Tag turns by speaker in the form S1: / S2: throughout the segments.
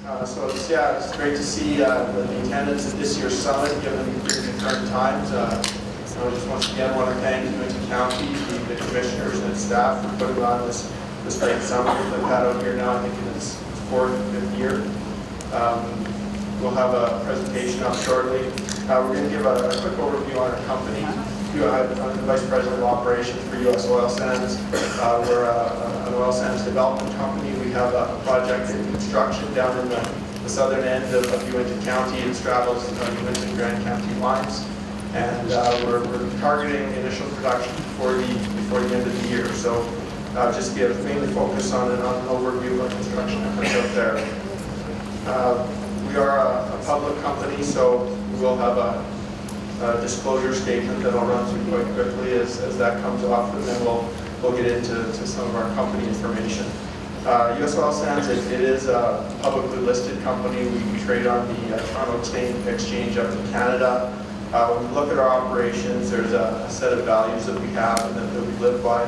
S1: It's great to see the attendance at this year's summit, given the current times. I just once again want to thank UINTA County, the commissioners and staff for putting on this great summit that we've had out here now. I think in its fourth or fifth year. We'll have a presentation up shortly. We're going to give a quick overview on our company. I'm the Vice President of Operations for U.S. Oil Sands. We're an oil sands development company. We have a project in construction down in the southern end of UINTA County. It straddles UINTA and Grand County lines. And we're targeting initial production before the end of the year. So just give mainly focus on an overview of our construction efforts out there. We are a public company, so we will have a disclosure statement that I'll run through quite quickly as that comes off, and then we'll get into some of our company information. U.S. Oil Sands, it is a publicly listed company. We trade on the Toronto Exchange up in Canada. When we look at our operations, there's a set of values that we have and that we live by.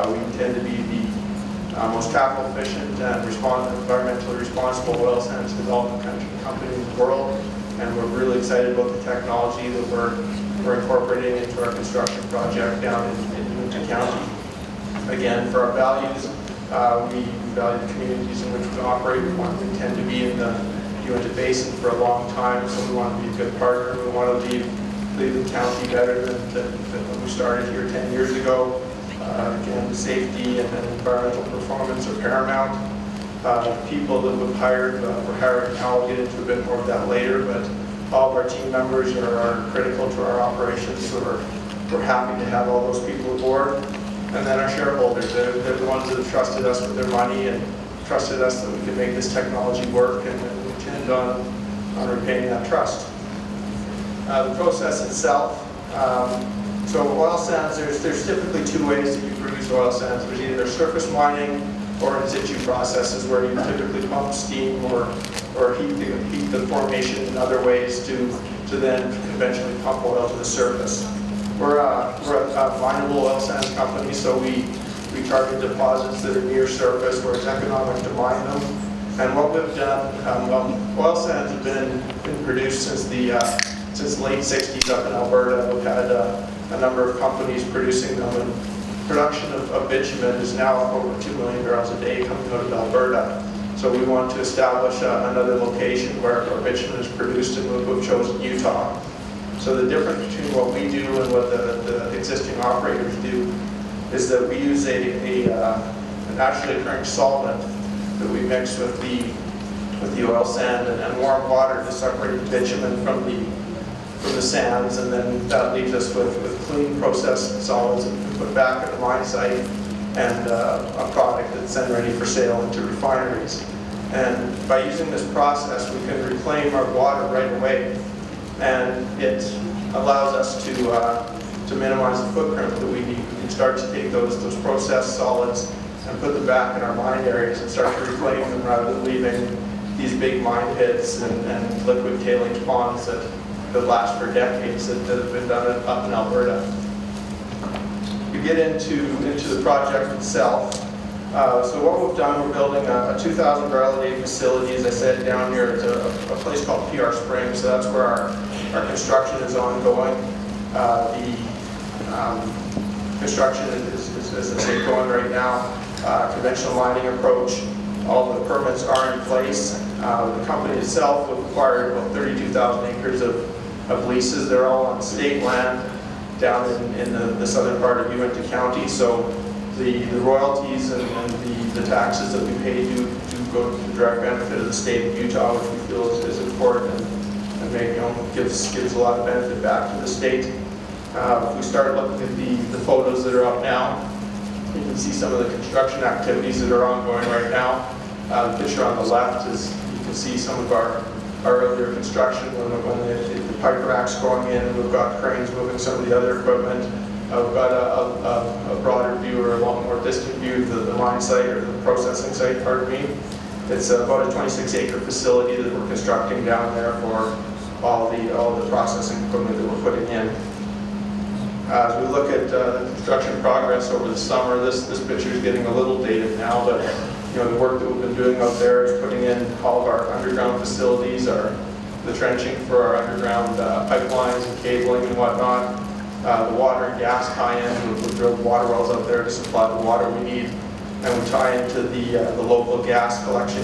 S1: We intend to be the most capital efficient and environmentally responsible oil sands development company in the world. And we're really excited about the technology that we're incorporating into our construction project down in UINTA County. Again, for our values, we value the communities in which we operate. We intend to be in the UINTA Basin for a long time, so we want to be a good partner. We want to leave the county better than when we started here 10 years ago. Again, safety and environmental performance are paramount. People that we've hired, we're hiring now. I'll get into a bit more of that later, but all of our team members are critical to our operations, so we're happy to have all those people aboard. And then our shareholders, they're the ones that have trusted us with their money and trusted us that we can make this technology work, and we intend on repaying that trust. The process itself, so oil sands, there's typically two ways that you produce oil sands. There's either surface mining or in situ processes where you typically pump steam or heat the formation in other ways to then conventionally pump oil to the surface. We're a mineable oil sands company, so we target deposits that are near surface where it's economic to mine them. And what we've done, oil sands have been produced since the late 60s up in Alberta. We've had a number of companies producing them, and production of bitumen is now over 2 million barrels a day coming out of Alberta. So we want to establish another location where our bitumen is produced, and we've chosen Utah. So the difference between what we do and what the existing operators do is that we use a naturally occurring solvent that we mix with the oil sand and warm water to separate the bitumen from the sands, and then that leaves us with clean processed solids that we can put back at the mine site and a product that's then ready for sale into refineries. And by using this process, we can reclaim our water right away, and it allows us to minimize the footprint that we need. We can start to take those processed solids and put them back in our mine areas and start to reclaim them rather than leaving these big mine pits and liquid tailings ponds that last for decades that have been done up in Alberta. We get into the project itself. So what we've done, we're building a 2,000 barrel a day facility, as I said, down here at a place called PR Springs. So that's where our construction is ongoing. The construction is, as I say, going right now. Conventional mining approach. All the permits are in place. The company itself, we've acquired about 32,000 acres of leases. They're all on state land down in the southern part of UINTA County. So the royalties and the taxes that we pay do go to the direct benefit of the state of Utah, which we feel is important and gives a lot of benefit back to the state. If we start looking at the photos that are up now, you can see some of the construction activities that are ongoing right now. The picture on the left is, you can see some of our earlier construction when the pipe rack's going in, and we've got cranes moving some of the other equipment. We've got a broader view, or a lot more distant view of the mine site, or the processing site, pardon me. It's about a 26-acre facility that we're constructing down there for all the processing equipment that we're putting in. As we look at the construction progress over the summer, this picture is getting a little dated now, but the work that we've been doing out there is putting in all of our underground facilities, the trenching for our underground pipelines and cabling and whatnot. The water and gas tie-ins, we drilled water wells out there to supply the water we need. And we tie into the local gas collection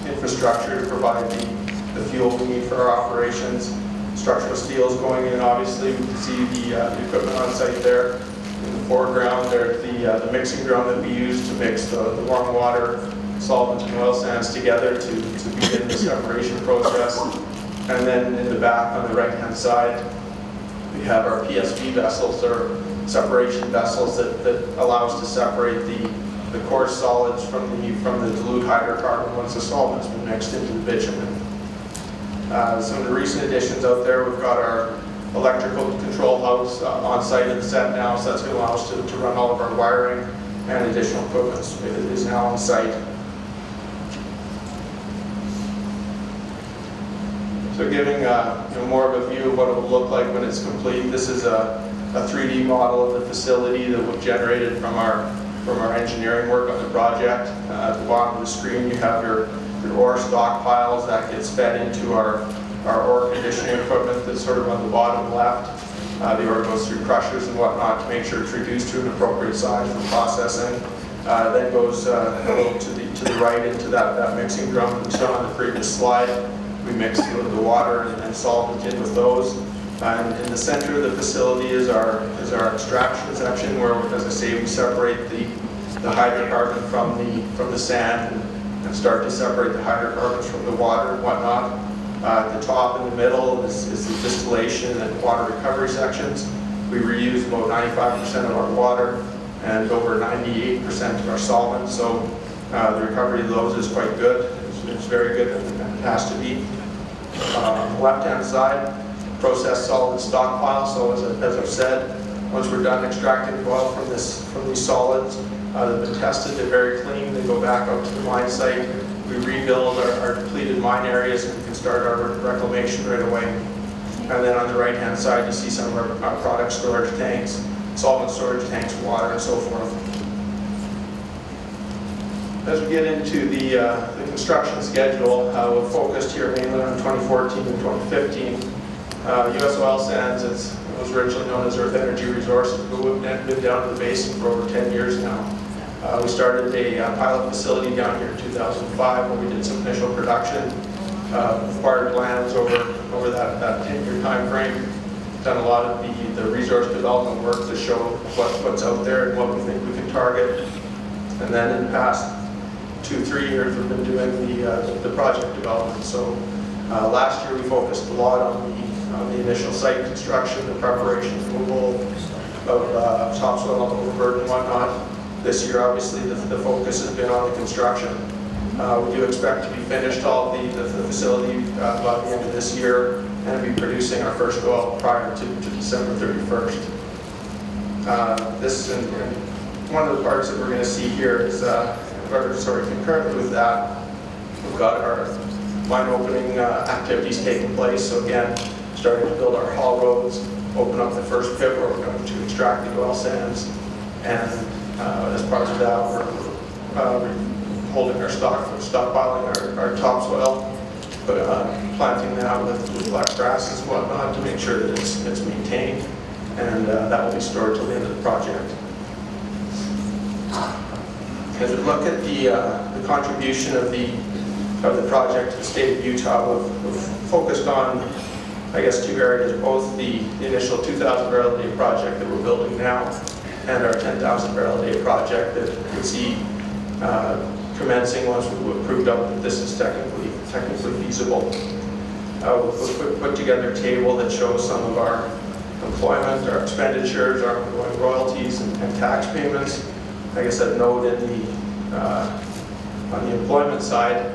S1: infrastructure to provide the fuel we need for our operations. Structural steels going in, obviously. We can see the equipment on site there. In the foreground, there's the mixing drum that we use to mix the warm water, solvent, and oil sands together to begin the separation process. And then in the back on the right-hand side, we have our PSV vessels, or separation vessels that allow us to separate the coarse solids from the dilute hydrocarbon once the solvent's been mixed into the bitumen. Some of the recent additions out there, we've got our electrical control house on site and set now, so that's going to allow us to run all of our wiring and additional equipment is now on site. So giving more of a view of what it will look like when it's complete. This is a 3D model of the facility that we've generated from our engineering work on the project. At the bottom of the screen, you have your ore stockpiles that gets fed into our ore conditioning equipment that's sort of on the bottom left. The ore goes through crushers and whatnot to make sure it's reduced to an appropriate size for processing. Then goes a little to the right into that mixing drum that we saw on the previous slide. We mix the water and solvent in with those. And in the center of the facility is our extraction section, where, as I say, we separate the hydrocarbon from the sand and start to separate the hydrocarbons from the water and whatnot. At the top in the middle is the distillation and water recovery sections. We reuse about 95% of our water and over 98% of our solvent, so the recovery of those is quite good. It's very good, and it has to be. On the left-hand side, processed solid stockpile. So as I've said, once we're done extracting the oil from these solids, they've been tested, they're very clean, they go back out to the mine site. We rebuild our depleted mine areas and we can start our reclamation right away. And then on the right-hand side, you see some of our product storage tanks, solvent storage tanks, water, and so forth. As we get into the construction schedule, we're focused here mainly on 2014 and 2015. U.S. Oil Sands, it was originally known as Earth Energy Resources, but we've been down to the basin for over 10 years now. We started a pilot facility down here in 2005 when we did some initial production, acquired lands over that 10-year time frame, done a lot of the resource development work to show what's out there and what we think we can target. And then in the past 2-3 years, we've been doing the project development. So last year we focused a lot on the initial site construction, the preparation, removal of topsoil, overburden, and whatnot. This year, obviously, the focus has been on the construction. We do expect to be finished all of the facility by the end of this year and be producing our first oil prior to December 31st. One of the parts that we're going to see here is, concurrently with that, we've got our mine opening activities taking place. So again, starting to build our haul roads, open up the first pit where we're going to extract the oil sands, and as part of that, we're holding our stockpiling our topsoil, but planting that with black grasses and whatnot to make sure that it's maintained, and that will be stored till the end of the project. As we look at the contribution of the project to the state of Utah, we've focused on, I guess, two areas, both the initial 2,000 barrel a day project that we're building now and our 10,000 barrel a day project that you can see commencing once we've proved out that this is technically feasible. We've put together a table that shows some of our employment, our expenditures, our ongoing royalties and tax payments. I guess I'd note on the employment side,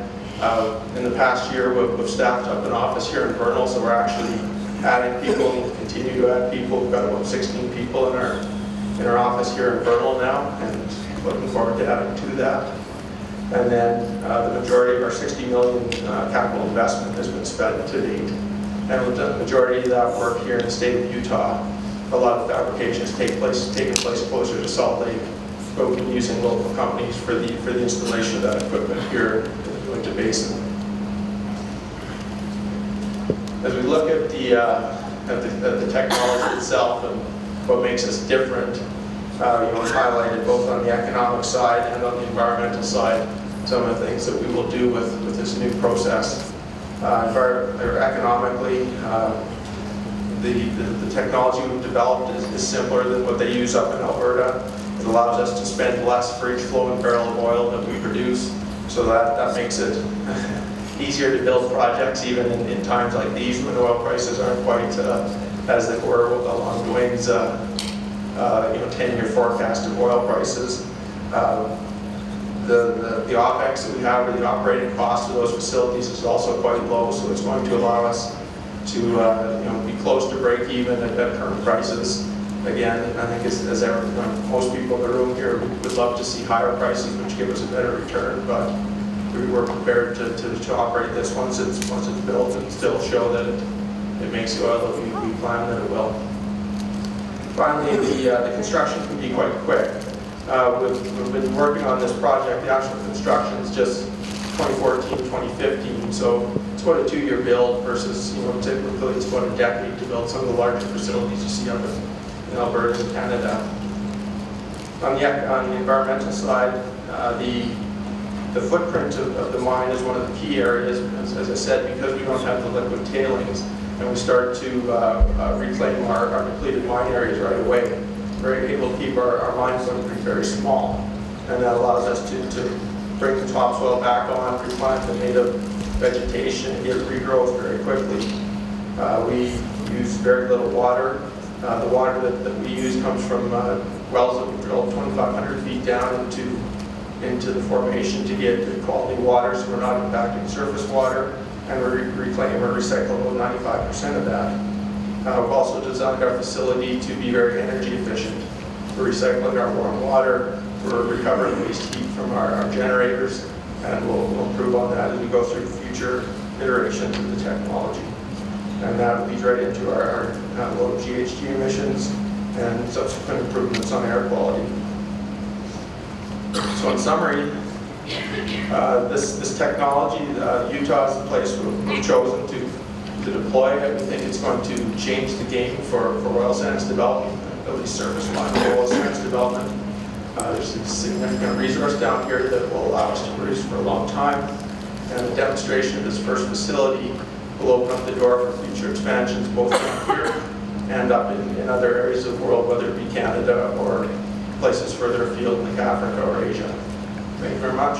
S1: in the past year we've staffed up an office here in Vernal, so we're actually adding people and we'll continue to add people. We've got about 16 people in our office here in Vernal now, and looking forward to adding to that. And then the majority of our $60 million capital investment has been spent to date. And with the majority of that work here in the state of Utah, a lot of fabrications taking place closer to Salt Lake, but we've been using local companies for the installation of that equipment here in the UINTA Basin. the technology itself and what makes us different, it's highlighted both on the economic side and on the environmental side. Some of the things that we will do with this new process. Economically, the technology we've developed is simpler than what they use up in Alberta. It allows us to spend less for each flowing barrel of oil that we produce, so that makes it easier to build projects even in times like these when oil prices aren't quite as they were along Dwayne's 10-year forecast of oil prices. The OPEX that we have, or the operating cost of those facilities, is also quite low, so it's going to allow us to be close to break even at current prices. Again, I think as most people in the room here would love to see higher prices, which give us a better return, but we were prepared to operate this once it's built and still show that it makes the oil that we plan that it will. Finally, the construction can be quite quick. We've been working on this project. The actual construction is just 2014, 2015, so it's about a 2-year build versus, typically it's about a decade to build some of the larger facilities you see up in Alberta and Canada. On the environmental side, the footprint of the mine is one of the key areas, as I said, because we don't have the liquid tailings, and we start to reclaim our depleted mine areas right away. We're able to keep our mine footprint very small, and that allows us to bring the topsoil back on, replant the native vegetation, and get regrowth very quickly. We use very little water. The water that we use comes from wells that we drilled 2,500 feet down into the formation to get good quality water, so we're not impacting surface water, and we reclaim or recycle about 95% of that. We've also designed our facility to be very energy efficient. We're recycling our warm water, we're recovering waste heat from our generators, and we'll improve on that as we go through future iterations of the technology. And that leads right into our low GHG emissions and subsequent improvements on air quality. So in summary, this technology, Utah is the place we've chosen to deploy it. We think it's going to change the game for oil sands development, at least surface line oil sands development. There's a significant resource down here that will allow us to produce for a long time, and the demonstration of this first facility will open up the door for future expansions both down here and up in other areas of the world, whether it be Canada or places further afield like Africa or Asia. Thank you very much.